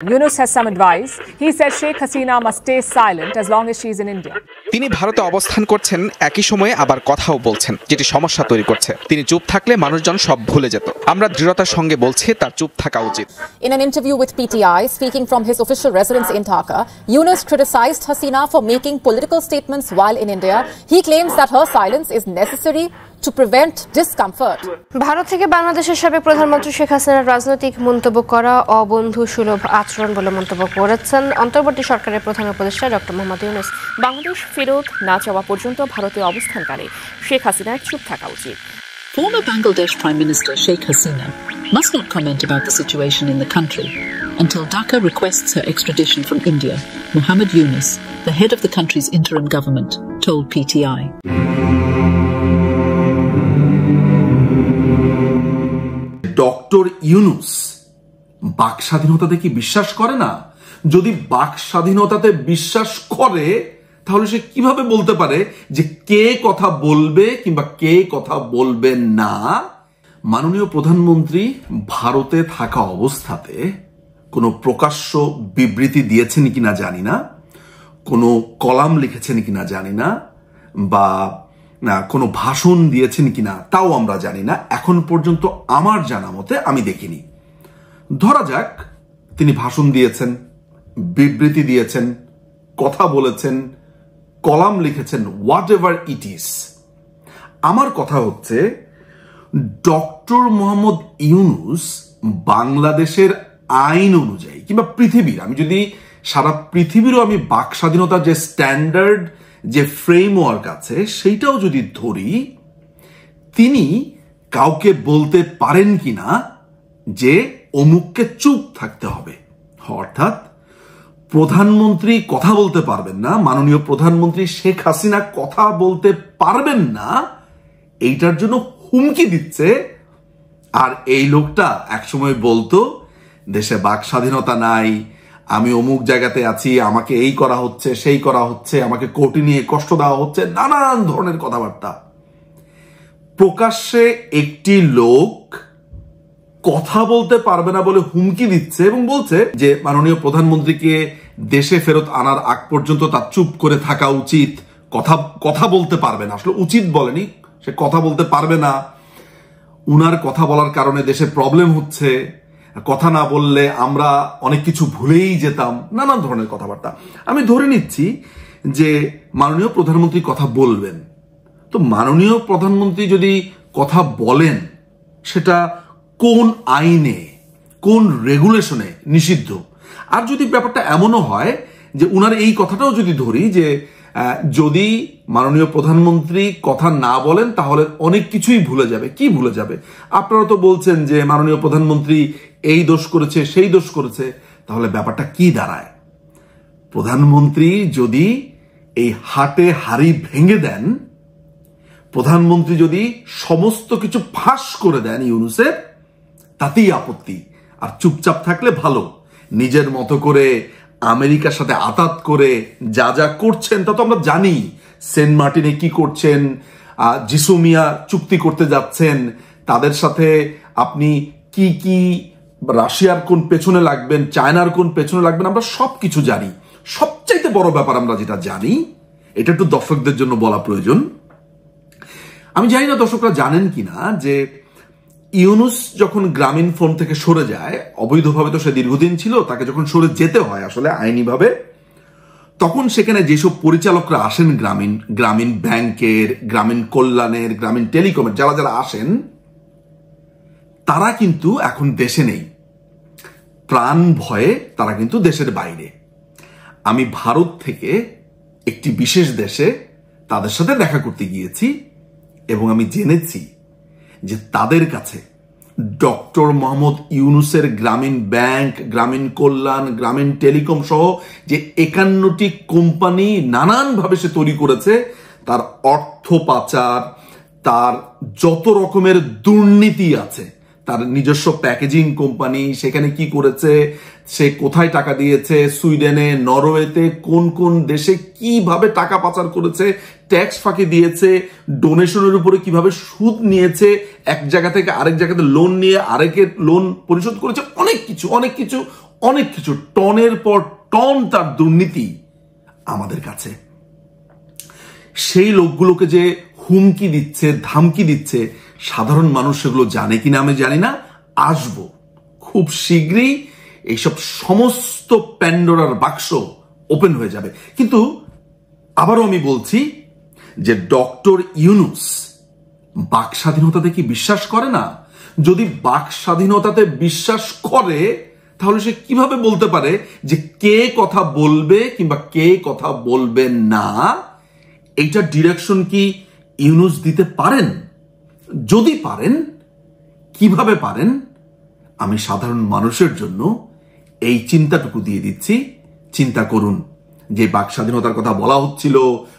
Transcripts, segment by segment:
Yunus has some advice. He says Sheikh Hasina must stay silent as long as she is in India. তিনি ভারতে অবস্থান করছেন, একই সময়ে আবার কথাও বলছেন, যেটি সমস্যা তৈরি করছে। তিনি চুপ থাকলে মানুষজন সব ভুলে যেত। আমরা দৃঢ়তার সঙ্গে বলছি তার চুপ থাকা উচিত। In an interview with PTI, speaking from his official residence in Dhaka, Yunus criticized Hasina for making political statements while in India. He claims that her silence is necessary to prevent discomfort. Bharat থেকে বাংলাদেশের সাবেক প্রধানমন্ত্রী শেখ হাসিনার রাজনৈতিক মন্তব্য করা অবন্ধু সুলভ আচরণ বলে মন্তব্য করেছেন অন্তর্বর্তী সরকারের প্রধান উপদেষ্টা ডক্টর মোহাম্মদ ইউনূস। বাংলাদেশ ফেরত না যাওয়া পর্যন্ত ভারতে অবস্থানকালে শেখ হাসিনার চুপ থাকা উচিত। Former Bangladesh Prime Minister Sheikh Hasina must not comment about the situation in the country until Dhaka requests her extradition from India, Muhammad Yunus, the head of the country's interim government, told PTI. Doctor Yunus বাক স্বাধীনতাতে কি বিশ্বাস করে না? যদি বাক স্বাধীনতাতে বিশ্বাস করে তাহলে সে কিভাবে বলতে পারে যে কে কথা বলবে কিংবা কে কথা বলবে না? মাননীয় প্রধানমন্ত্রী ভারতে থাকা অবস্থাতে কোনো প্রকাশ্য বিবৃতি দিয়েছেন কিনা জানি না, কোনো কলাম লিখেছেন কিনা জানি না, বা কোনো ভাষণ দিয়েছেন কিনা তাও আমরা জানি না। এখন পর্যন্ত আমার জানা মতে আমি দেখিনি। ধরা যাক তিনি ভাষণ দিয়েছেন, বিবৃতি দিয়েছেন, কথা বলেছেন, কলাম লিখেছেন, হোয়াট এভার ইট ইজ। আমার কথা হচ্ছে ডক্টর মোহাম্মদ ইউনূস বাংলাদেশের আইন অনুযায়ী কিংবা পৃথিবীর, আমি যদি সারা পৃথিবীরও আমি বাক স্বাধীনতার যে স্ট্যান্ডার্ড যে ফ্রেমওয়ার্ক আছে সেইটাও যদি ধরি, তিনি কাউকে বলতে পারেন কিনা যে অমুককে চুপ থাকতে হবে। অর্থাৎ প্রধানমন্ত্রী কথা বলতে পারবেন না, মাননীয় প্রধানমন্ত্রী শেখ হাসিনা কথা বলতে পারবেন না, এইটার জন্য হুমকি দিচ্ছে। আর এই লোকটা একসময় বলতো দেশে বাক স্বাধীনতা নাই, আমি অমুক জায়গাতে আছি, আমাকে এই করা হচ্ছে, সেই করা হচ্ছে, আমাকে কোর্টে নিয়ে কষ্ট দেওয়া হচ্ছে, নানান ধরনের কথাবার্তা। প্রকাশ্যে একটি লোক কথা বলতে পারবে না বলে হুমকি দিচ্ছে এবং বলছে যে মাননীয় প্রধানমন্ত্রীকে দেশে ফেরত আনার আগ পর্যন্ত তার চুপ করে থাকা উচিত, কথা বলতে পারবে না। আসলে উচিত বলেনি, সে কথা বলতে পারবে না, উনার কথা বলার কারণে দেশে প্রবলেম হচ্ছে, কথা না বললে আমরা অনেক কিছু ভুলেই যেতাম, নানান ধরনের কথাবার্তা। আমি ধরে নিচ্ছি যে মাননীয় প্রধানমন্ত্রী কথা বলবেন, তো মাননীয় প্রধানমন্ত্রী যদি কথা বলেন সেটা কোন আইনে, কোন রেগুলেশনে নিষিদ্ধ। আর যদি ব্যাপারটা এমনও হয় যে উনার এই কথাটাও যদি ধরি যে যদি মাননীয় প্রধানমন্ত্রী কথা না বলেন তাহলে অনেক কিছুই ভুলে যাবে। কি ভুলে যাবে? আপনারা তো বলছেন যে মাননীয় প্রধানমন্ত্রী এই দোষ করেছে, সেই দোষ করেছে, তাহলে ব্যাপারটা কি দাঁড়ায়? প্রধানমন্ত্রী যদি এই হাটে হাড়ি ভেঙে দেন, প্রধানমন্ত্রী যদি সমস্ত কিছু ফাঁস করে দেন ইউনূসের, তাতেই আপত্তি। আর চুপচাপ থাকলে ভালো। নিজের মতো করে আমেরিকার সাথে আতাত করে যা যা করছেন তা তো আমরা জানি। সেন্ট মার্টিনে কি করছেন, জিসোমিয়া চুক্তি করতে যাচ্ছেন, তাদের সাথে আপনি কি কি, রাশিয়ার কোন পেছনে লাগবেন, চায়নার কোন পেছনে লাগবেন, আমরা সবকিছু জানি। সবচাইতে বড় ব্যাপার আমরা যেটা জানি, এটা একটু দর্শকদের জন্য বলা প্রয়োজন। আমি জানি না দর্শকরা জানেন কিনা যে ইউনূস যখন গ্রামীণ ফোন থেকে সরে যায়, অবৈধভাবে তো সে দীর্ঘদিন ছিল, তাকে যখন সরে যেতে হয় আসলে আইনিভাবে, তখন সেখানে যেসব পরিচালকরা আসেন গ্রামীণ ব্যাংকের, গ্রামীণ কল্যাণের, গ্রামীণ টেলিকমের, যারা যারা আসেন, তারা কিন্তু এখন দেশে নেই। প্রাণ ভয়ে তারা কিন্তু দেশের বাইরে। আমি ভারত থেকে একটি বিশেষ দেশে তাদের সাথে দেখা করতে গিয়েছি এবং আমি জেনেছি যে তাদের কাছে ডক্টর মোহাম্মদ ইউনূসের গ্রামীণ ব্যাংক, গ্রামীণ কল্যাণ, গ্রামীণ টেলিকম সহ যে 51টি কোম্পানি নানানভাবে সে তৈরি করেছে, তার অর্থ পাচার, তার যত রকমের দুর্নীতি আছে, তার নিজস্ব প্যাকেজিং কোম্পানি, সেখানে কি করেছে, সে কোথায় টাকা দিয়েছে, সুইডেনে, নরওয়েতে, কোন কোন দেশে কিভাবে টাকা পাচার করেছে, ট্যাক্স ফাঁকি দিয়েছে, ডোনেশনের উপরে কিভাবে সুদ নিয়েছে, এক জায়গা থেকে আরেক জায়গাতে লোন নিয়ে আরেকের লোন পরিশোধ করেছে, অনেক কিছু অনেক কিছু, টনের পর টন তার দুর্নীতি আমাদের কাছে। সেই লোকগুলোকে যে হুমকি দিচ্ছে, ধামকি দিচ্ছে, সাধারণ মানুষ সেগুলো জানে কিনা আমি জানি না। আসবো খুব শীঘ্রই, এইসব সমস্ত প্যান্ডোরার বাক্স ওপেন হয়ে যাবে। কিন্তু আবারও আমি বলছি যে ডক্টর ইউনূস বাক স্বাধীনতাতে কি বিশ্বাস করে না? যদি বাক স্বাধীনতাতে বিশ্বাস করে তাহলে সে কিভাবে বলতে পারে যে কে কথা বলবে কিংবা কে কথা বলবে না? এইটা ডিরেকশন কি ইউনূস দিতে পারেন? যদি পারেন, কিভাবে পারেন? আমি সাধারণ মানুষের জন্য এই চিন্তাটুকু দিয়ে দিচ্ছি। চিন্তা করুন, যে বাক স্বাধীনতার কথা বলা হচ্ছিল,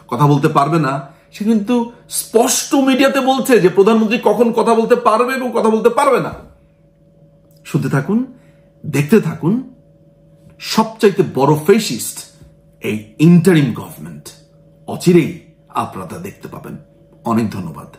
কথা বলতে পারবে না, সে কিন্তু স্পষ্ট মিডিয়াতে বলছে যে প্রধানমন্ত্রী কখন কথা বলতে পারবে এবং কথা বলতে পারবে না। শুনতে থাকুন, দেখতে থাকুন। সবচাইতে বড় ফেসিস্ট এই ইন্টারিম গভর্নমেন্ট। অচিরেই আপনারা তা দেখতে পাবেন। অনেক ধন্যবাদ।